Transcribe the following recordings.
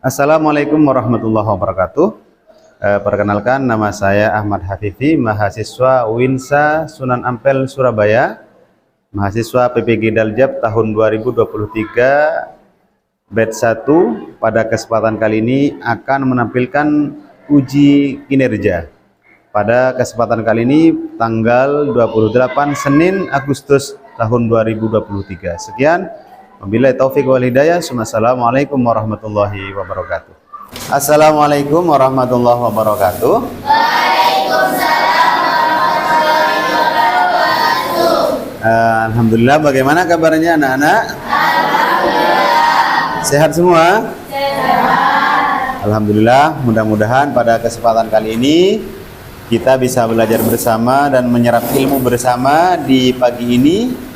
Assalamualaikum warahmatullahi wabarakatuh. Perkenalkan, nama saya Ahmad Hafifi, mahasiswa UINSA Sunan Ampel Surabaya, mahasiswa PPG Daljab tahun 2023 batch 1. Pada kesempatan kali ini akan menampilkan uji kinerja. Pada kesempatan kali ini tanggal 28 Senin Agustus tahun 2023. Sekian. Wabillahi taufik wal hidayah. Assalamualaikum warahmatullahi wabarakatuh. Assalamualaikum warahmatullahi wabarakatuh. Waalaikumsalam warahmatullahi wabarakatuh. Alhamdulillah, bagaimana kabarnya anak-anak? Alhamdulillah. Sehat semua? Sehat. Alhamdulillah, mudah-mudahan pada kesempatan kali ini kita bisa belajar bersama dan menyerap ilmu bersama di pagi ini.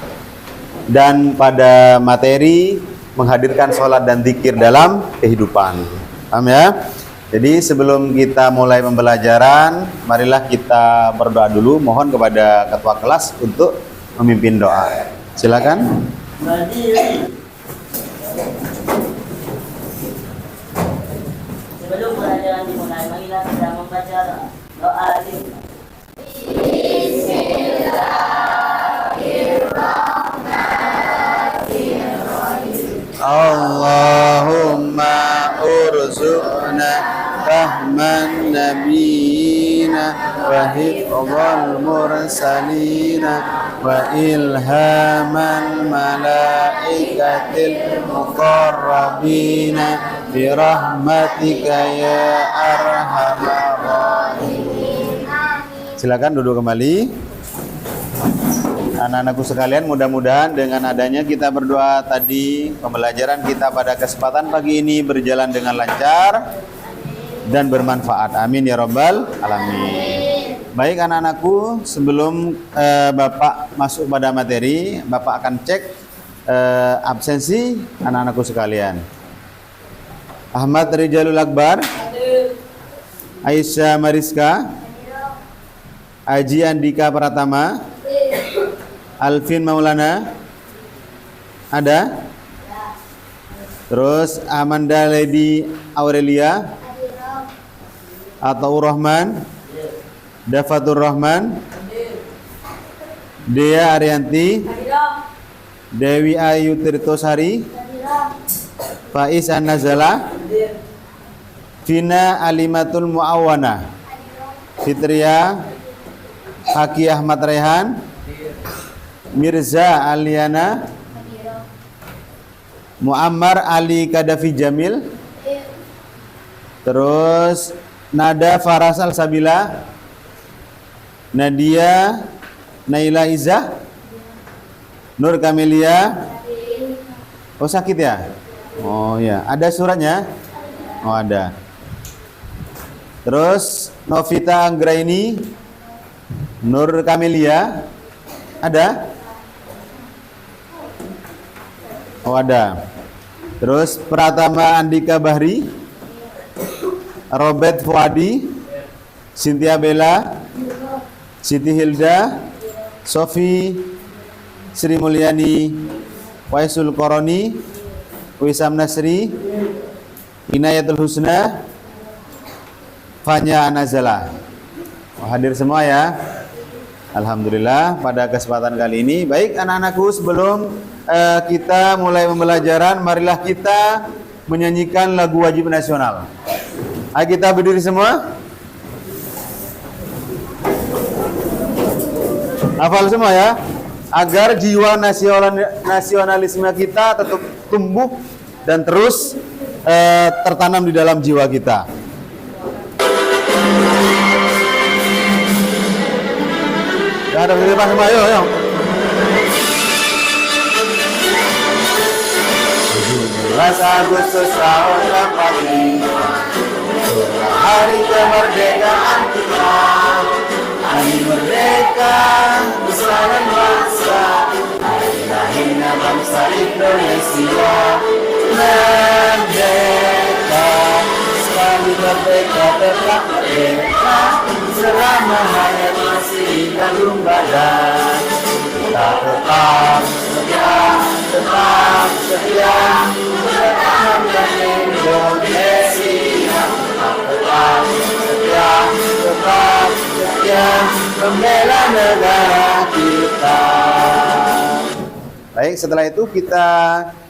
Dan pada materi menghadirkan sholat dan zikir dalam kehidupan. Paham ya? Jadi sebelum kita mulai pembelajaran, marilah kita berdoa dulu. Mohon kepada ketua kelas untuk memimpin doa. Silakan. Sebelum pelajaran dimulai, marilah kita membaca doa zikir. Allahumma urzuqna rahman nabiyina wa hifdhal mursalina wa ilhaman malaikatil muqarrabina birahmatika ya arhamar rahimin. Silakan duduk kembali. Anak-anakku sekalian, mudah-mudahan dengan adanya kita berdoa tadi, pembelajaran kita pada kesempatan pagi ini berjalan dengan lancar dan bermanfaat. Amin ya rabbal alamin. Baik anak-anakku, sebelum Bapak masuk pada materi, Bapak akan cek absensi anak-anakku sekalian. Ahmad Rijalul Akbar, Aisyah Mariska, Aji Andika Pratama, Alvin Maulana, ada? Terus Amanda Lady Aurelia, Ataur Rahman, Dafatur Rahman, Dea Arianti, Dewi Ayu Tirtosari, Faiz An-Nazala, Vina Alimatul Muawana, Fitria Haki Ahmad Rehan, Mirza Aliana, Muammar Ali Kadafi Jamil, terus Nada Faras Al Sabila, Nadia Naila Izzah, Nur Kamelia. Oh sakit ya? Oh ya, ada suratnya? Oh ada. Terus Novita Anggraini, Nur Kamelia, ada? Oh ada. Terus Pratama Andika Bahri, Robert Fuadi, Cynthia Bella, Siti Hilda, Sofi Sri Mulyani, Waisul Koroni, Wisam Nasri, Inayatul Husna, Fanya Anazala. Oh, hadir semua ya. Alhamdulillah pada kesempatan kali ini. Baik anak-anakku, sebelum kita mulai pembelajaran, marilah kita menyanyikan lagu wajib nasional. Ayo kita berdiri semua. Hafal semua ya, agar jiwa nasionalisme kita tetap tumbuh dan terus tertanam di dalam jiwa kita. Ya, ada berdiri pas semua, ayo. 17 Agustus tahun 45, hari kemerdekaan kita. Hari merdeka, nusa dan bangsa, hari lahirnya bangsa Indonesia. Merdeka, sekali merdeka tetap merdeka, selama hayat masih kandung badan. Kita tetap tetap setia membangun Indonesia. Tetap setia membela negara kita. Baik, setelah itu kita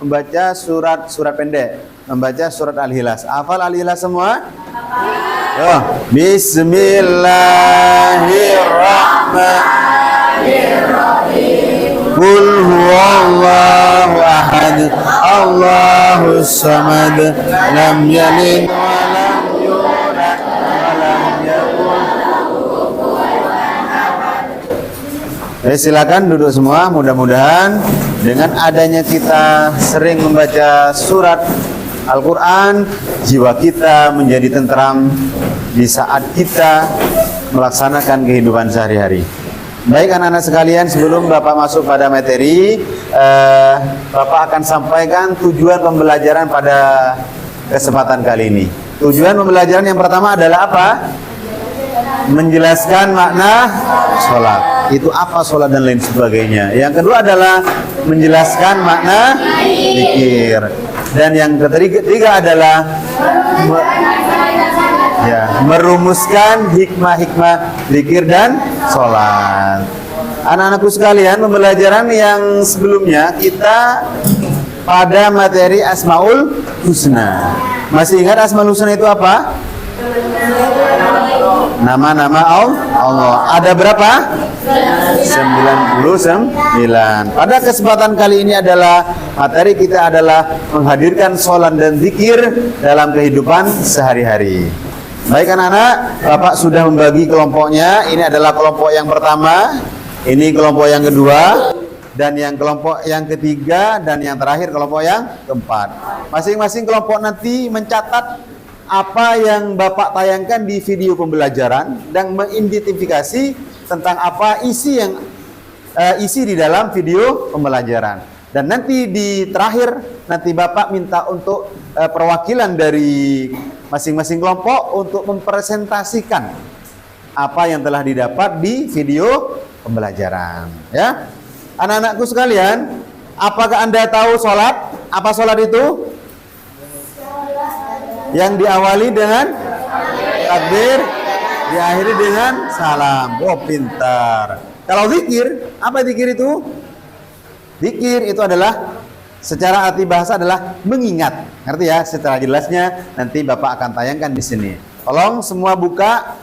membaca surat pendek, membaca surat Al-Ikhlas. Hafal Al-Ikhlas semua? Oh, Bismillahirrahmanirrahim. Qul huwallahu ahad, Allahus samad, lam yalid wa lam yulad wa lam yakul. Silakan duduk semua. Mudah-mudahan dengan adanya kita sering membaca surat Al-Quran, jiwa kita menjadi tentram di saat kita melaksanakan kehidupan sehari-hari. Baik anak-anak sekalian, sebelum Bapak masuk pada materi, Bapak akan sampaikan tujuan pembelajaran pada kesempatan kali ini. Tujuan pembelajaran yang pertama adalah apa? Menjelaskan makna sholat. Itu apa sholat dan lain sebagainya. Yang kedua adalah menjelaskan makna zikir. Dan yang ketiga adalah merumuskan hikmah-hikmah zikir dan sholat. Anak-anakku sekalian, pembelajaran yang sebelumnya kita pada materi Asmaul Husna. Masih ingat Asmaul Husna itu apa? Nama-nama Allah. Ada berapa? 99. Pada kesempatan kali ini adalah materi kita adalah menghadirkan sholat dan zikir dalam kehidupan sehari-hari. Baik anak-anak, Bapak sudah membagi kelompoknya. Ini adalah kelompok yang pertama, ini kelompok yang kedua, dan yang kelompok yang ketiga, dan yang terakhir kelompok yang keempat. Masing-masing kelompok nanti mencatat apa yang Bapak tayangkan di video pembelajaran dan mengidentifikasi tentang apa isi di dalam video pembelajaran. Dan nanti di terakhir nanti Bapak minta untuk perwakilan dari masing-masing kelompok untuk mempresentasikan apa yang telah didapat di video pembelajaran. Ya, anak-anakku sekalian, apakah Anda tahu sholat? Apa sholat itu? Yang diawali dengan takbir, diakhiri dengan salam. Oh, pintar. Kalau zikir, apa zikir itu? Zikir itu adalah secara arti bahasa adalah mengingat. Ngerti ya? Secara jelasnya nanti Bapak akan tayangkan di sini. Tolong semua buka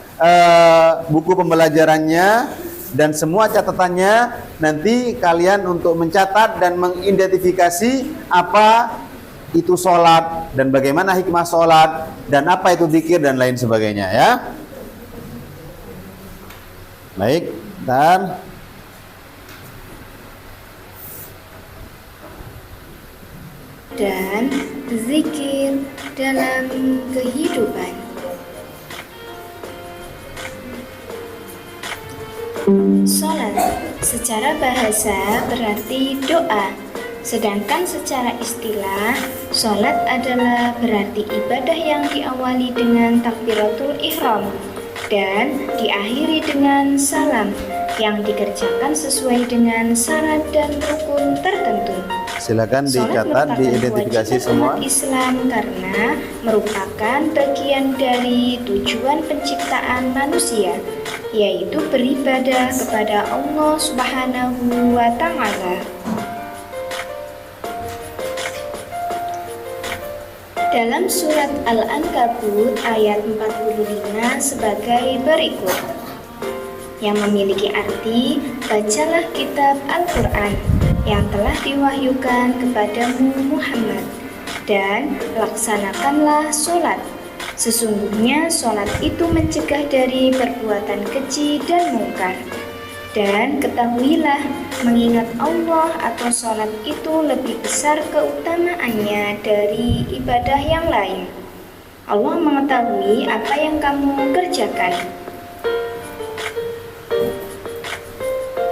buku pembelajarannya dan semua catatannya. Nanti kalian untuk mencatat dan mengidentifikasi apa itu sholat dan bagaimana hikmah sholat dan apa itu zikir dan lain sebagainya ya. Baik, dan zikir dalam kehidupan. Sholat secara bahasa berarti doa. Sedangkan secara istilah, sholat adalah berarti ibadah yang diawali dengan takbiratul ihram dan diakhiri dengan salam yang dikerjakan sesuai dengan syarat dan rukun tertentu. Silakan dicatat, diidentifikasi semua. Islam karena merupakan bagian dari tujuan penciptaan manusia, yaitu beribadah kepada Allah Subhanahu wa Ta'ala. Dalam surat Al-Ankabut ayat 45 sebagai berikut, yang memiliki arti, bacalah kitab Al-Quran yang telah diwahyukan kepadamu Muhammad, dan laksanakanlah sholat. Sesungguhnya sholat itu mencegah dari perbuatan keji dan mungkar. Dan ketahuilah, mengingat Allah atau sholat itu lebih besar keutamaannya dari ibadah yang lain. Allah mengetahui apa yang kamu kerjakan.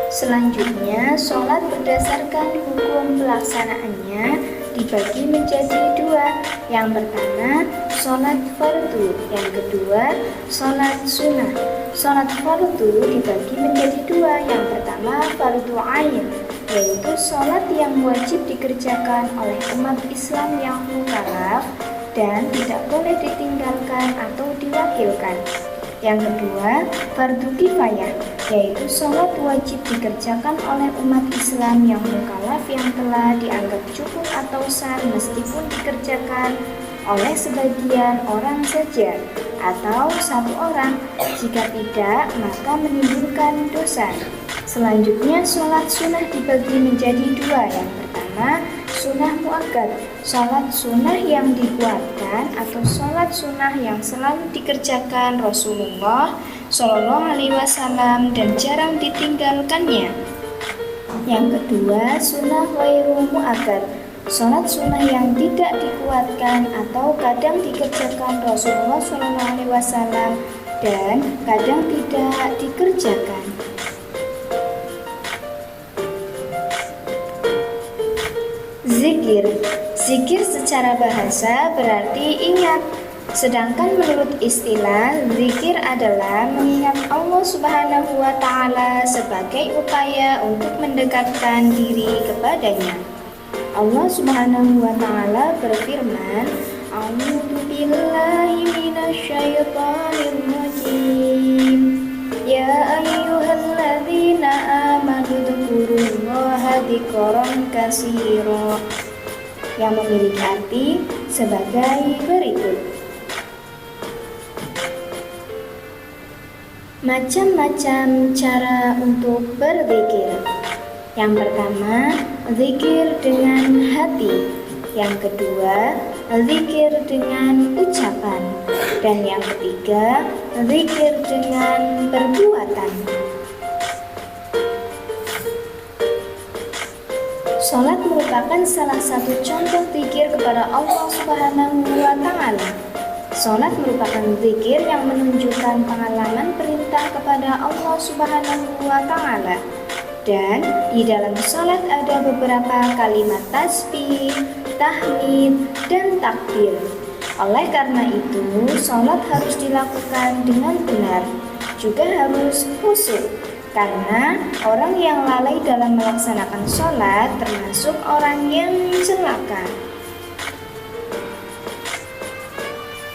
Selanjutnya, sholat berdasarkan hukum pelaksanaannya dibagi menjadi dua. Yang pertama, sholat fardu. Yang kedua, sholat sunnah. Sholat fardu dibagi menjadi dua. Yang pertama, fardu ain. yaitu sholat yang wajib dikerjakan oleh umat Islam yang mukallaf dan tidak boleh ditinggalkan atau diwakilkan. Yang kedua, fardu kifayah, yaitu sholat wajib dikerjakan oleh umat Islam yang mukallaf yang telah dianggap cukup atau sah meskipun dikerjakan oleh sebagian orang saja atau satu orang. Jika tidak, maka menimbulkan dosa. Selanjutnya, sholat sunnah dibagi menjadi dua. Yang pertama, sunnah muakkad, sholat sunnah yang dikuatkan atau sholat sunnah yang selalu dikerjakan Rasulullah Shallallahu Alaihi Wasallam dan jarang ditinggalkannya. Yang kedua, sunnah ghairu muakkad, sholat sunnah yang tidak dikuatkan atau kadang dikerjakan Rasulullah Shallallahu Alaihi Wasallam dan kadang tidak dikerjakan. Zikir. Zikir secara bahasa berarti ingat. Sedangkan menurut istilah, zikir adalah mengingat Allah Subhanahu wa Ta'ala sebagai upaya untuk mendekatkan diri kepadanya. Allah Subhanahu wa Ta'ala berfirman, A'udzu billahi minasyaitonir rajim. Ya ayyuhalladzina amanu dzkurullaha dzikran katsira, yang memiliki arti sebagai berikut. Macam-macam cara untuk berzikir. Yang pertama, zikir dengan hati. Yang kedua, zikir dengan ucapan. Dan yang ketiga, zikir dengan perbuatan. Salat merupakan salah satu contoh zikir kepada Allah Subhanahu wa Ta'ala. Salat merupakan zikir yang menunjukkan pengalaman perintah kepada Allah Subhanahu wa Ta'ala. Dan di dalam salat ada beberapa kalimat tasbih, tahmid, dan takbir. Oleh karena itu, salat harus dilakukan dengan benar, juga harus khusyuk. Karena orang yang lalai dalam melaksanakan sholat termasuk orang yang celaka.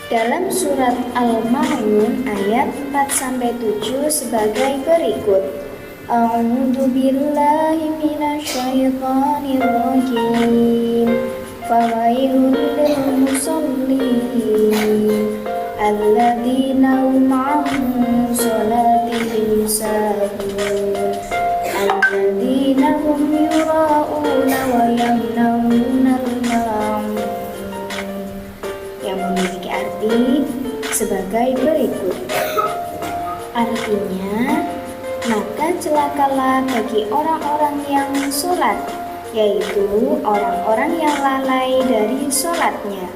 Dalam surat Al-Ma'un ayat 4-7 sebagai berikut. A'udzu billahi minasyaitonir rajim. Fawailul lil musallin alladzina hum 'an sholatihim sahun alladzina hum yura'una wa yamna'unal ma'un, yang memiliki arti sebagai berikut. Artinya, maka celakalah bagi orang-orang yang sholat, yaitu orang-orang yang lalai dari sholatnya,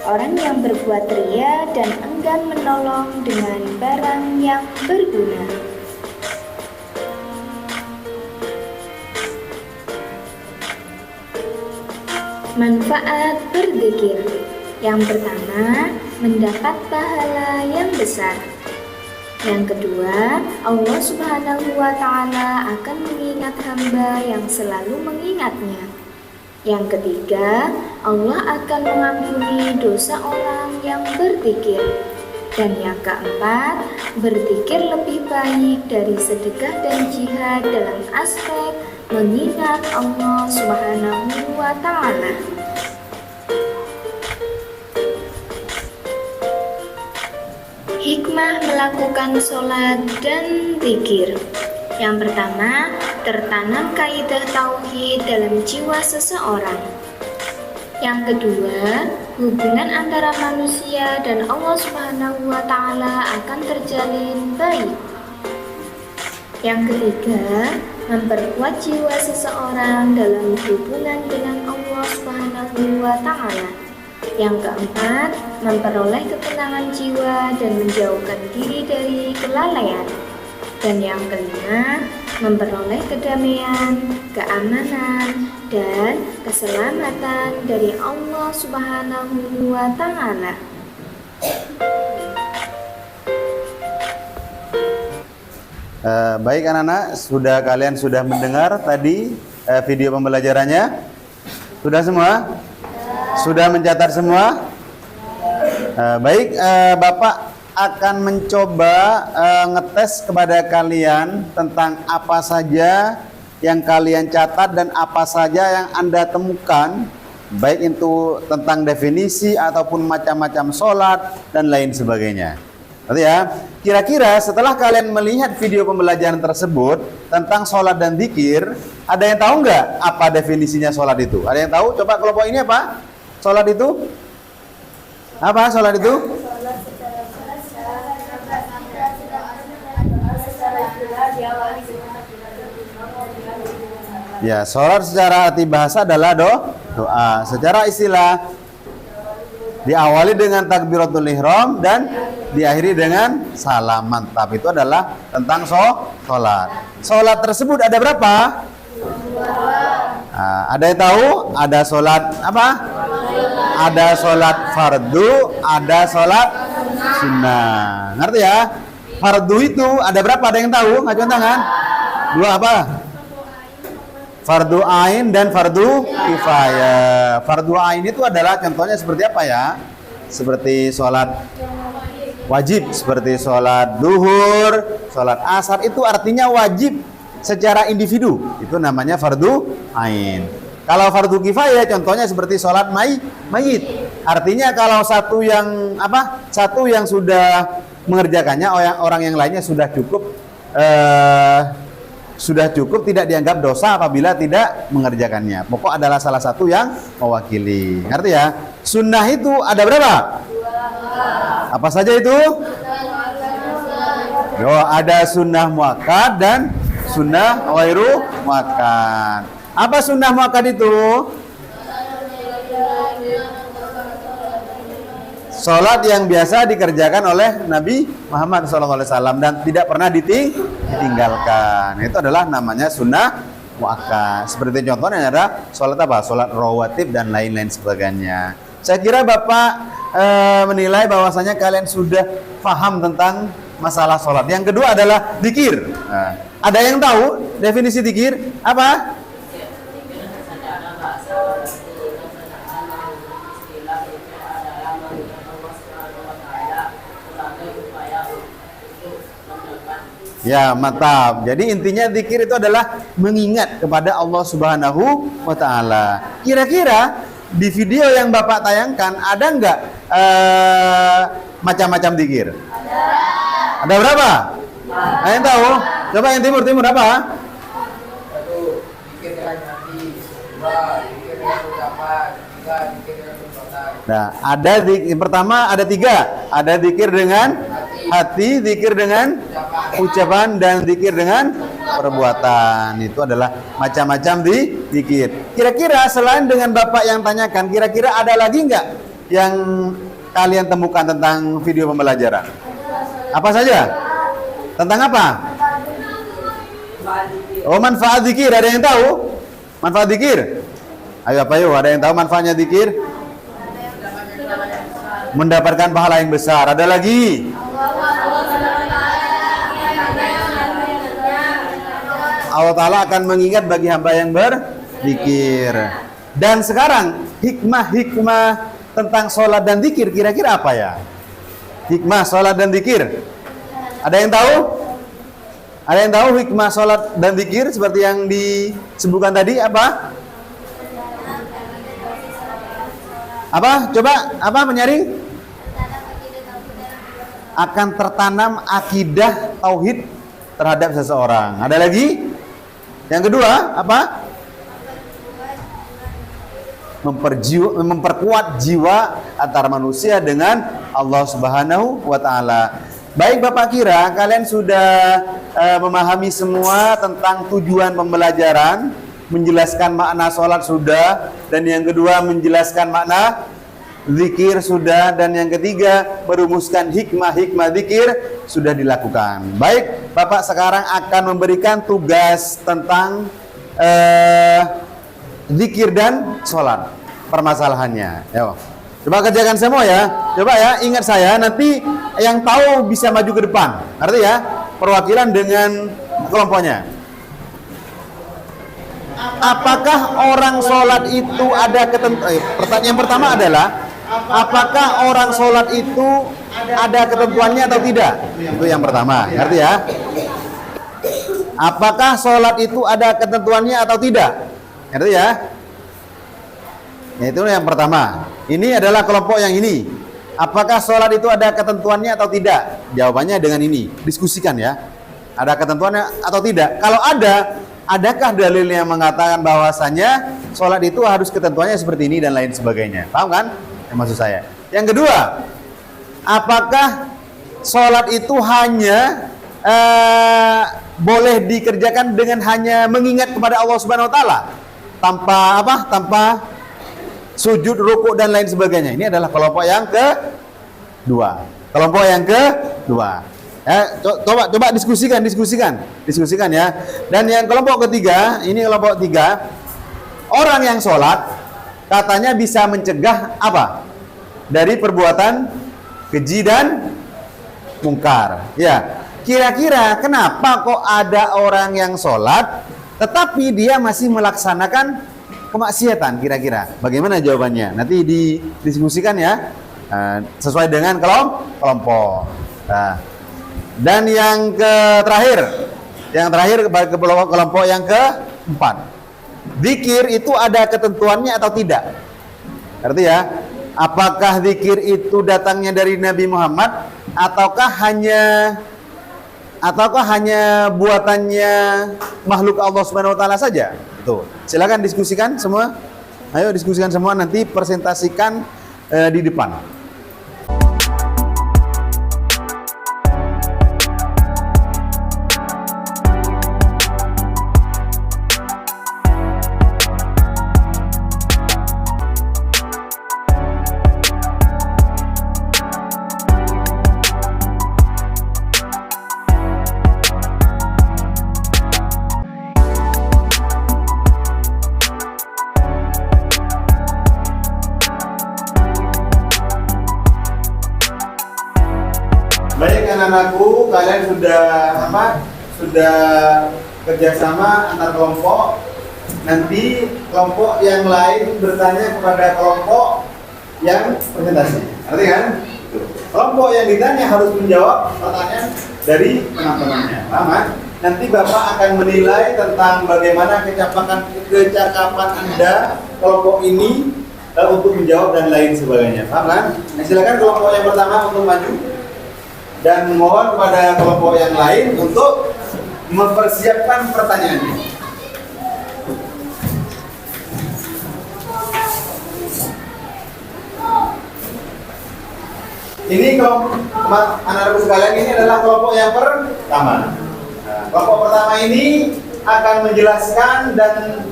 orang yang berbuat ria dan enggan menolong dengan barang yang berguna. Manfaat berzikir. Yang pertama, mendapat pahala yang besar. Yang kedua, Allah Subhanahu wa Ta'ala akan mengingat hamba yang selalu mengingatnya. Yang ketiga, Allah akan mengampuni dosa orang yang berzikir. Dan yang keempat, berzikir lebih baik dari sedekah dan jihad dalam aspek mengingat Allah Subhanahu wa Ta'ala. Hikmah melakukan sholat dan zikir. Yang pertama, tertanam kaidah tauhid dalam jiwa seseorang. Yang kedua, hubungan antara manusia dan Allah Subhanahu wa Ta'ala akan terjalin baik. Yang ketiga, memperkuat jiwa seseorang dalam hubungan dengan Allah Subhanahu wa Ta'ala. Yang keempat, memperoleh ketenangan jiwa dan menjauhkan diri dari kelalaian. Dan yang kelima, memperoleh kedamaian, keamanan, dan keselamatan dari Allah Subhanahu wa Ta'ala. Baik anak-anak, kalian sudah mendengar tadi video pembelajarannya? Sudah semua? Sudah mencatat semua? Baik, Bapak akan mencoba ngetes kepada kalian tentang apa saja yang kalian catat dan apa saja yang Anda temukan, baik itu tentang definisi ataupun macam-macam sholat dan lain sebagainya. Nanti ya, kira-kira setelah kalian melihat video pembelajaran tersebut tentang sholat dan zikir, ada yang tahu nggak apa definisinya sholat itu? Ada yang tahu? Coba kelompok ini apa? Sholat itu? Apa sholat itu? Ya, sholat secara arti bahasa adalah doa. Secara istilah diawali dengan takbiratul ihram dan diakhiri dengan salam. Mantap, itu adalah tentang sholat. Sholat tersebut ada berapa? Ada yang tahu? Ada sholat apa? Ada sholat fardu, ada sholat sunnah. Ngerti ya? Fardu itu ada berapa? Ada yang tahu? Ngajuin tangan. Dua apa? Fardu ain dan fardu kifayah. Fardu ain itu adalah contohnya seperti apa ya? Seperti sholat wajib, seperti sholat duhur, sholat asar, itu artinya wajib secara individu. Itu namanya fardu ain. Kalau fardu kifayah contohnya seperti sholat mayit. Artinya kalau satu yang sudah mengerjakannya, orang yang lainnya sudah cukup, tidak dianggap dosa apabila tidak mengerjakannya. Pokok adalah salah satu yang mewakili. Ngerti ya? Sunnah itu ada berapa? Apa saja itu? Ada sunnah muakkad dan sunnah ghairu muakkad. Apa sunnah muakkad itu? Sholat yang biasa dikerjakan oleh Nabi Muhammad SAW dan tidak pernah ditinggalkan. Itu adalah namanya sunnah muakkad. Seperti contohnya ada sholat apa? Sholat rawatib dan lain-lain sebagainya. Saya kira Bapak menilai bahwasanya kalian sudah paham tentang masalah sholat. Yang kedua adalah zikir. Ada yang tahu definisi zikir? Apa? Ya, mantap. Jadi intinya zikir itu adalah mengingat kepada Allah Subhanahu wa taala. Kira-kira di video yang Bapak tayangkan ada nggak macam-macam zikir? Ada berapa? Ada yang tahu? Coba yang timur apa? Satu, zikir dengan hati. Dua, zikir dengan ucapan. Tiga, zikir dengan perbuatan. Nah, yang pertama ada 3. Ada zikir dengan hati, zikir dengan ucapan, dan zikir dengan perbuatan. Itu adalah macam-macam zikir. Kira-kira selain dengan Bapak yang tanyakan, kira-kira ada lagi nggak yang kalian temukan tentang video pembelajaran? Apa saja? Tentang apa? Oh, manfaat zikir. Ada yang tahu? Manfaat zikir? Ayo apa yuk? Ada yang tahu manfaatnya zikir? Mendapatkan pahala yang besar. Ada lagi? Allah Ta'ala akan mengingat bagi hamba yang berzikir. Dan sekarang hikmah-hikmah tentang sholat dan zikir kira-kira apa ya? Hikmah sholat dan zikir. Ada yang tahu? Ada yang tahu hikmah sholat dan zikir seperti yang disebutkan tadi apa? Apa? Coba apa menyaring? Akan tertanam akidah tauhid terhadap seseorang. Ada lagi? Yang kedua apa? Memperkuat jiwa antara manusia dengan Allah Subhanahu wa taala. Baik Bapak kira kalian sudah memahami semua tentang tujuan pembelajaran, menjelaskan makna sholat sudah, dan yang kedua menjelaskan makna zikir sudah, dan yang ketiga merumuskan hikmah-hikmah zikir sudah dilakukan. Baik, Bapak sekarang akan memberikan tugas tentang zikir dan sholat, permasalahannya. Yo, coba kerjakan semua ya. Coba ya, ingat saya, nanti yang tahu bisa maju ke depan. Artinya ya, perwakilan dengan kelompoknya. apakah orang sholat itu ada ketentuan? Pertanyaan pertama adalah, apakah orang sholat itu ada ketentuannya atau tidak? Itu yang pertama, ngerti ya? Apakah sholat itu ada ketentuannya atau tidak? Ngerti ya? Nah, itu yang pertama. Ini adalah kelompok yang ini. Apakah sholat itu ada ketentuannya atau tidak? Jawabannya dengan ini. Diskusikan ya. Ada ketentuannya atau tidak? Kalau ada, adakah dalil yang mengatakan bahwasanya sholat itu harus ketentuannya seperti ini dan lain sebagainya? Paham kan? Yang maksud saya. Yang kedua, apakah sholat itu hanya boleh dikerjakan dengan hanya mengingat kepada Allah Subhanahu Wa Taala, tanpa apa? Tanpa sujud, rukuk dan lain sebagainya. Ini adalah kelompok yang kedua. Kelompok yang kedua. Ya, coba diskusikan ya. Dan yang kelompok ketiga, ini kelompok tiga, orang yang sholat katanya bisa mencegah apa? Dari perbuatan keji dan mungkar. Ya, kira-kira kenapa kok ada orang yang sholat tetapi dia masih melaksanakan kemaksiatan? Kira-kira bagaimana jawabannya? Nanti didiskusikan ya, sesuai dengan kelompok. Nah, dan yang terakhir ke kelompok yang keempat, zikir itu ada ketentuannya atau tidak? Arti ya, apakah zikir itu datangnya dari Nabi Muhammad ataukah hanya buatannya makhluk Allah Subhanahu Wa Taala saja? Tuh, silakan diskusikan semua. Ayo diskusikan semua, nanti presentasikan di depan. Baik anak-anakku, kalian sudah kerjasama antar kelompok. Nanti kelompok yang lain bertanya kepada kelompok yang presentasi. Arti kan? Kelompok yang ditanya harus menjawab pertanyaan dari teman-temannya. Paham kan? Nanti Bapak akan menilai tentang bagaimana kecakapan Anda kelompok ini untuk menjawab dan lain sebagainya. Paham kan? Nah, silakan kelompok yang pertama untuk maju. Dan mohon kepada kelompok yang lain untuk mempersiapkan pertanyaannya. Ini kelompok anak-anak sekalian, ini adalah kelompok yang pertama. Nah, kelompok pertama ini akan menjelaskan dan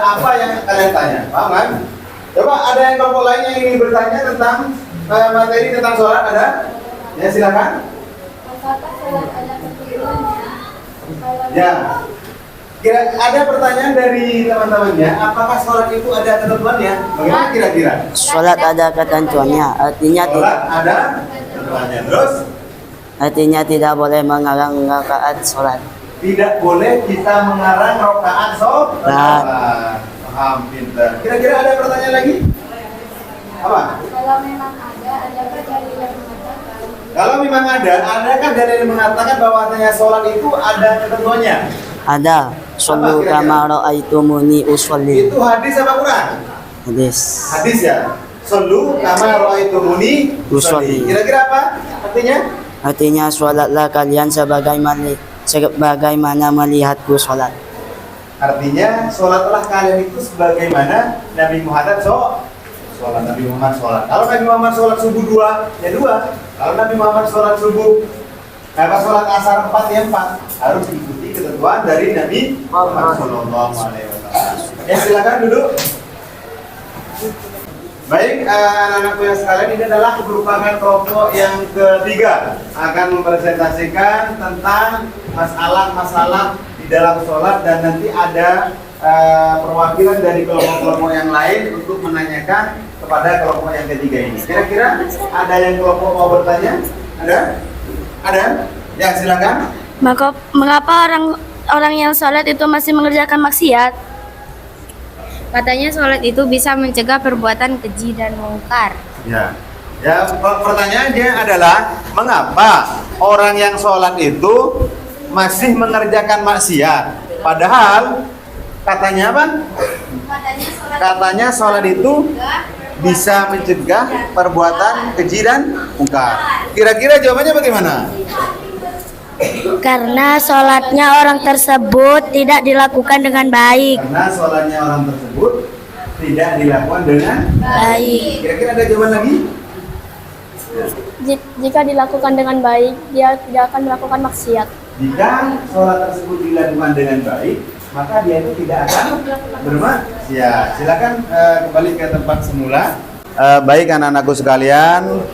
apa yang kalian tanya. Paham kan? Coba ada yang kelompok lain yang ingin bertanya tentang materi tentang sholat, ada? Ya, silakan. Apakah sholat ada ketentuannya? Ya. Ada pertanyaan dari teman-temannya, apakah sholat itu ada ketentuannya? Bagaimana kira-kira? Sholat ada ketentuannya, artinya Sholat ada ketentuannya. Terus? Artinya tidak boleh mengarang rakaat sholat. Tidak boleh kita mengarang rakaat sholat. Paham, pintar. Kira-kira ada pertanyaan lagi? Apa? Kalau memang ada, adakah dalil yang mengatakan? Kalau memang ada, adakah dalil yang mengatakan bahwasanya sholat itu ada ketentuannya? Ada. Shollu kama ra'aitumuni usolli. Itu hadis apa Quran? Hadis. Hadis ya. Shollu kama ra'aitumuni usolli. Kira-kira apa artinya? Artinya sholatlah kalian sebagaimana melihatku sholat. Artinya sholatlah kalian itu sebagaimana Nabi Muhammad sholat. Nabi Muhammad sholat. Kalau Nabi Muhammad sholat subuh 2, ya 2. Kalau Nabi Muhammad sholat subuh, sholat asar 4, ya 4. Harus ikuti ketentuan dari Nabi Muhammad Sallallahu Alaihi Wasallam. Ya, silakan duduk. Baik, anak-anakku yang sekalian, ini adalah merupakan kelompok yang ketiga akan mempresentasikan tentang masalah-masalah di dalam sholat, dan nanti ada perwakilan dari kelompok-kelompok yang lain untuk menanyakan kepada kelompok yang ketiga ini. Kira-kira ada yang kelompok mau bertanya? Ada? Ada? Ya, silakan. Mengapa orang yang sholat itu masih mengerjakan maksiat? Katanya sholat itu bisa mencegah perbuatan keji dan mungkar. Ya. Ya, pertanyaannya adalah mengapa orang yang sholat itu masih mengerjakan maksiat? Padahal katanya apa? Katanya sholat itu bisa mencegah perbuatan keji dan mungkar. Kira-kira jawabannya bagaimana? Karena sholatnya orang tersebut tidak dilakukan dengan baik. Karena sholatnya orang tersebut tidak dilakukan dengan Baik. Kira-kira ada jawaban lagi? Jika dilakukan dengan baik, dia tidak akan melakukan maksiat. Jika sholat tersebut dilakukan dengan baik, maka dia itu tidak akan bermaksiat. Silakan kembali ke tempat semula. Baik anak-anakku sekalian,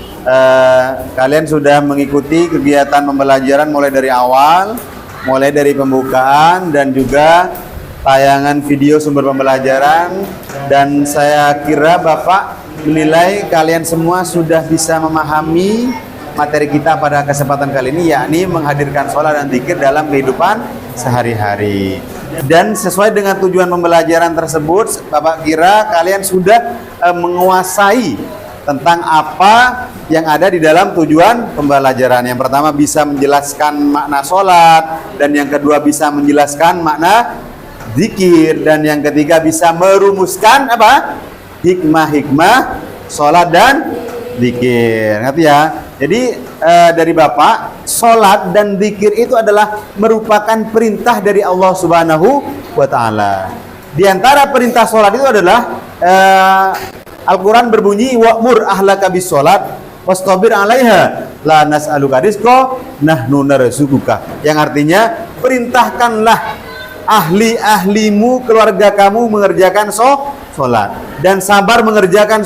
kalian sudah mengikuti kegiatan pembelajaran mulai dari awal, mulai dari pembukaan dan juga tayangan video sumber pembelajaran, dan saya kira Bapak menilai kalian semua sudah bisa memahami materi kita pada kesempatan kali ini, yakni menghadirkan sholat dan zikir dalam kehidupan sehari-hari. Dan sesuai dengan tujuan pembelajaran tersebut, Bapak kira kalian sudah menguasai tentang apa yang ada di dalam tujuan pembelajaran. Yang pertama bisa menjelaskan makna sholat, dan yang kedua bisa menjelaskan makna zikir, dan yang ketiga bisa merumuskan apa? Hikmah-hikmah sholat dan zikir. Ngerti ya? Jadi dari Bapak, sholat dan zikir itu adalah merupakan perintah dari Allah Subhanahu wa Ta'ala. Di antara perintah sholat itu adalah Al-Quran berbunyi wa'mur ahlaka bis sholat wastabir 'alaiha la nas'aluka rizqa nahnu narzuquka, yang artinya perintahkanlah ahli-ahlimu, keluarga kamu mengerjakan sholat dan sabar mengerjakan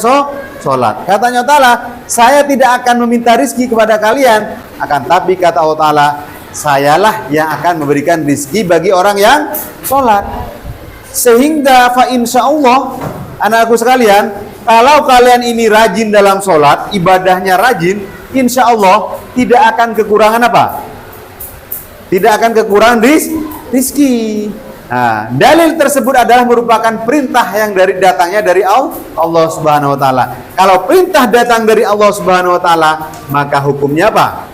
sholat. Katanya Ta'ala, saya tidak akan meminta rizki kepada kalian, akan tapi kata Allah Ta'ala, sayalah yang akan memberikan rizki bagi orang yang sholat. Sehingga fa insyaallah anakku sekalian, kalau kalian ini rajin dalam sholat, ibadahnya rajin, insya Allah tidak akan kekurangan apa? Tidak akan kekurangan rizki. Nah, dalil tersebut adalah merupakan perintah yang datangnya dari Allah Subhanahu wa Ta'ala. Kalau perintah datang dari Allah Subhanahu wa Ta'ala, maka hukumnya apa?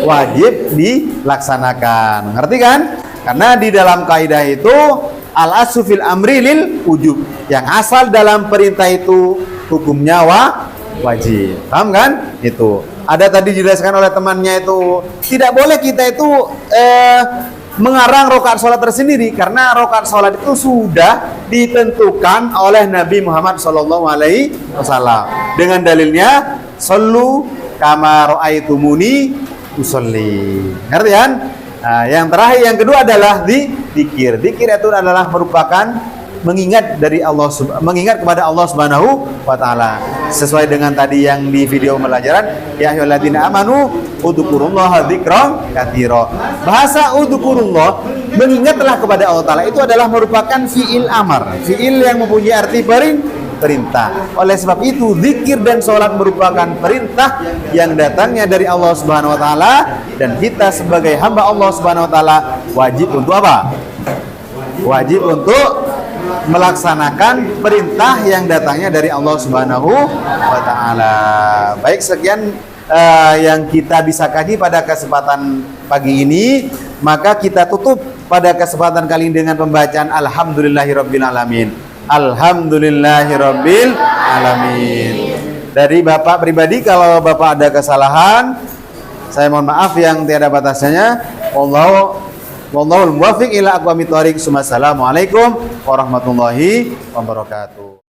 Wajib dilaksanakan. Ngerti kan? Karena di dalam kaidah itu al-aslu fil amri lil wujub. Yang asal dalam perintah itu hukumnya wajib. Paham kan? Itu. Ada tadi dijelaskan oleh temannya itu, tidak boleh kita itu mengarang rokaat sholat tersendiri, karena rokaat sholat itu sudah ditentukan oleh Nabi Muhammad SAW dengan dalilnya sallu kama ra'aitumuni usolli. Ngerti kan? Nah, yang terakhir, yang kedua adalah zikir. Zikir itu adalah merupakan mengingat kepada Allah Subhanahu wa Ta'ala. Sesuai dengan tadi yang di video pembelajaran, ya ayyuhalladzina amanu udzukurullaha dzikran katsira. Bahasa udzukurullah, mengingatlah kepada Allah Ta'ala, itu adalah merupakan fiil amar, fiil yang mempunyai arti perintah. Oleh sebab itu zikir dan sholat merupakan perintah yang datangnya dari Allah Subhanahu wa Ta'ala, dan kita sebagai hamba Allah Subhanahu wa Ta'ala wajib untuk apa? Wajib untuk melaksanakan perintah yang datangnya dari Allah Subhanahu wa Ta'ala. Baik, sekian yang kita bisa kaji pada kesempatan pagi ini. Maka kita tutup pada kesempatan kali ini dengan pembacaan Alhamdulillahirabbil alamin. Alhamdulillahirabbil alamin. Dari Bapak pribadi, kalau Bapak ada kesalahan, saya mohon maaf yang tiada batasnya. Wallahul muwaffiq ila aqwamit thoriq. Assalamualaikum warahmatullahi wabarakatuh.